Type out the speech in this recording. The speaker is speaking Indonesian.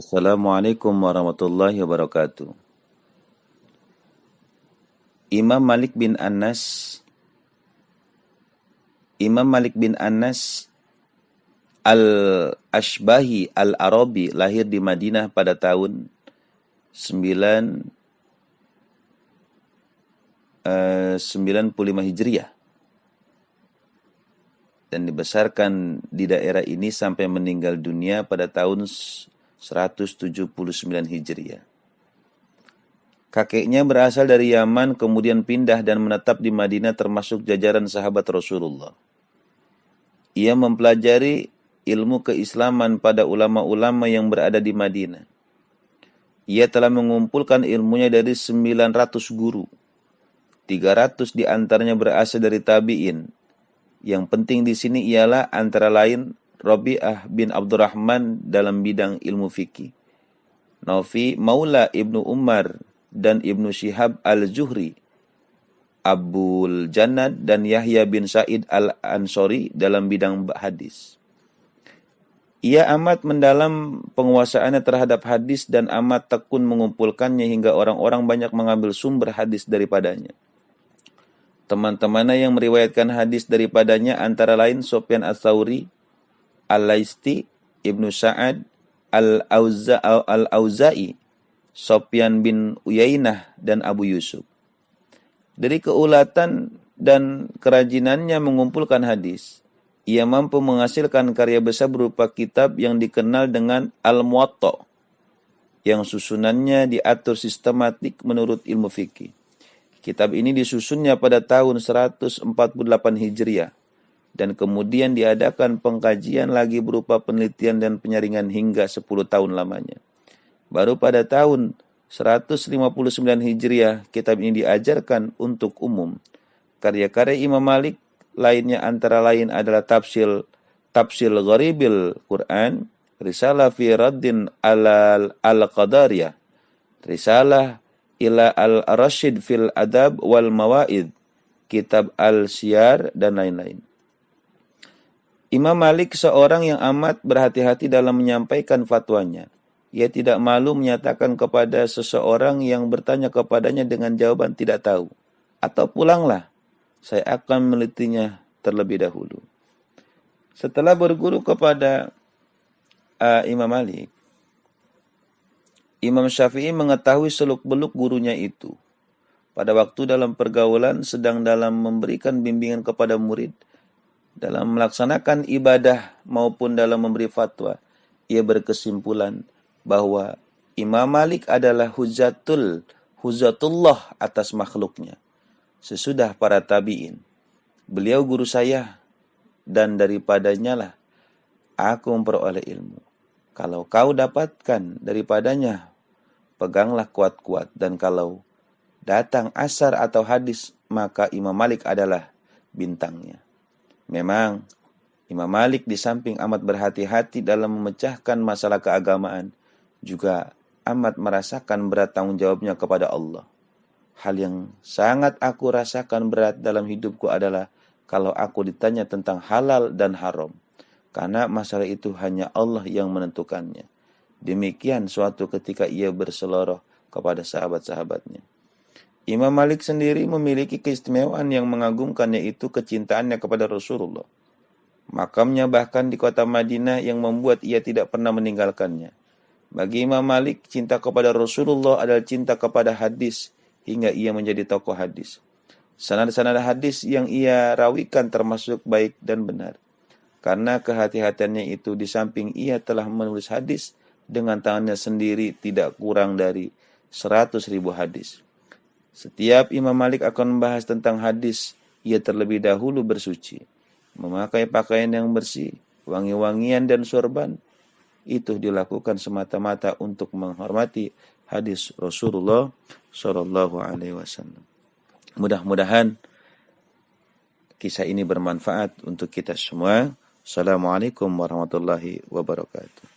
Assalamualaikum warahmatullahi wabarakatuh. Imam Malik bin Anas Al-Ashbahi Al-Arabi lahir di Madinah pada tahun 95 Hijriah dan dibesarkan di daerah ini sampai meninggal dunia pada tahun 179 Hijriah. Kakeknya berasal dari Yaman, kemudian pindah dan menetap di Madinah termasuk jajaran sahabat Rasulullah. Ia mempelajari ilmu keislaman pada ulama-ulama yang berada di Madinah. Ia telah mengumpulkan ilmunya dari 900 guru. 300 di antaranya berasal dari tabi'in. Yang penting di sini ialah antara lain Rabi'ah bin Abdurrahman dalam bidang ilmu fikih, Nafi Maula Ibnu Umar dan Ibnu Syihab Al-Zuhri, Abul Jannad dan Yahya bin Sa'id Al-Ansori dalam bidang hadis. Ia amat mendalam penguasaannya terhadap hadis dan amat tekun mengumpulkannya hingga orang-orang banyak mengambil sumber hadis daripadanya. Teman-temannya yang meriwayatkan hadis daripadanya antara lain Sufyan Ats-Tsauri, Al-Laisti, Ibnu Sa'ad, Al-Auza'i, Sufyan bin Uyainah, dan Abu Yusuf. Dari keulatan dan kerajinannya mengumpulkan hadis, ia mampu menghasilkan karya besar berupa kitab yang dikenal dengan Al-Muwatta, yang susunannya diatur sistematik menurut ilmu fikih. Kitab ini disusunnya pada tahun 148 Hijriah, dan kemudian diadakan pengkajian lagi berupa penelitian dan penyaringan hingga 10 tahun lamanya. Baru pada tahun 159 Hijriah, kitab ini diajarkan untuk umum. Karya-karya Imam Malik lainnya antara lain adalah Tafsir Gharibil Quran, Risalah fi Raddin al-Qadariyah, Risalah ila al-Rashid fil Adab wal Mawaid, Kitab Al-Siyar, dan lain-lain. Imam Malik seorang yang amat berhati-hati dalam menyampaikan fatwanya. Ia tidak malu menyatakan kepada seseorang yang bertanya kepadanya dengan jawaban tidak tahu, atau pulanglah, saya akan menelitinya terlebih dahulu. Setelah berguru kepada Imam Malik, Imam Syafi'i mengetahui seluk-beluk gurunya itu. Pada waktu dalam pergaulan sedang dalam memberikan bimbingan kepada murid, dalam melaksanakan ibadah maupun dalam memberi fatwa, ia berkesimpulan bahwa Imam Malik adalah hujatullah atas makhluknya. Sesudah para tabi'in, beliau guru saya dan daripadanya lah aku memperoleh ilmu. Kalau kau dapatkan daripadanya, peganglah kuat-kuat, dan kalau datang asar atau hadis, maka Imam Malik adalah bintangnya. Memang Imam Malik di samping amat berhati-hati dalam memecahkan masalah keagamaan, juga amat merasakan berat tanggung jawabnya kepada Allah. Hal yang sangat aku rasakan berat dalam hidupku adalah kalau aku ditanya tentang halal dan haram, karena masalah itu hanya Allah yang menentukannya. Demikian suatu ketika ia berseloroh kepada sahabat-sahabatnya. Imam Malik sendiri memiliki keistimewaan yang mengagumkannya, yaitu kecintaannya kepada Rasulullah. Makamnya bahkan di kota Madinah yang membuat ia tidak pernah meninggalkannya. Bagi Imam Malik, cinta kepada Rasulullah adalah cinta kepada hadis, hingga ia menjadi tokoh hadis. Sanad-sanad hadis yang ia rawikan termasuk baik dan benar. Karena kehati-hatiannya itu, di samping ia telah menulis hadis dengan tangannya sendiri tidak kurang dari 100.000 hadis. Setiap Imam Malik akan membahas tentang hadis, ia terlebih dahulu bersuci, memakai pakaian yang bersih, wangi-wangian dan sorban. Itu dilakukan semata-mata untuk menghormati hadis Rasulullah Shallallahu Alaihi Wasallam. Mudah-mudahan kisah ini bermanfaat untuk kita semua. Assalamualaikum warahmatullahi wabarakatuh.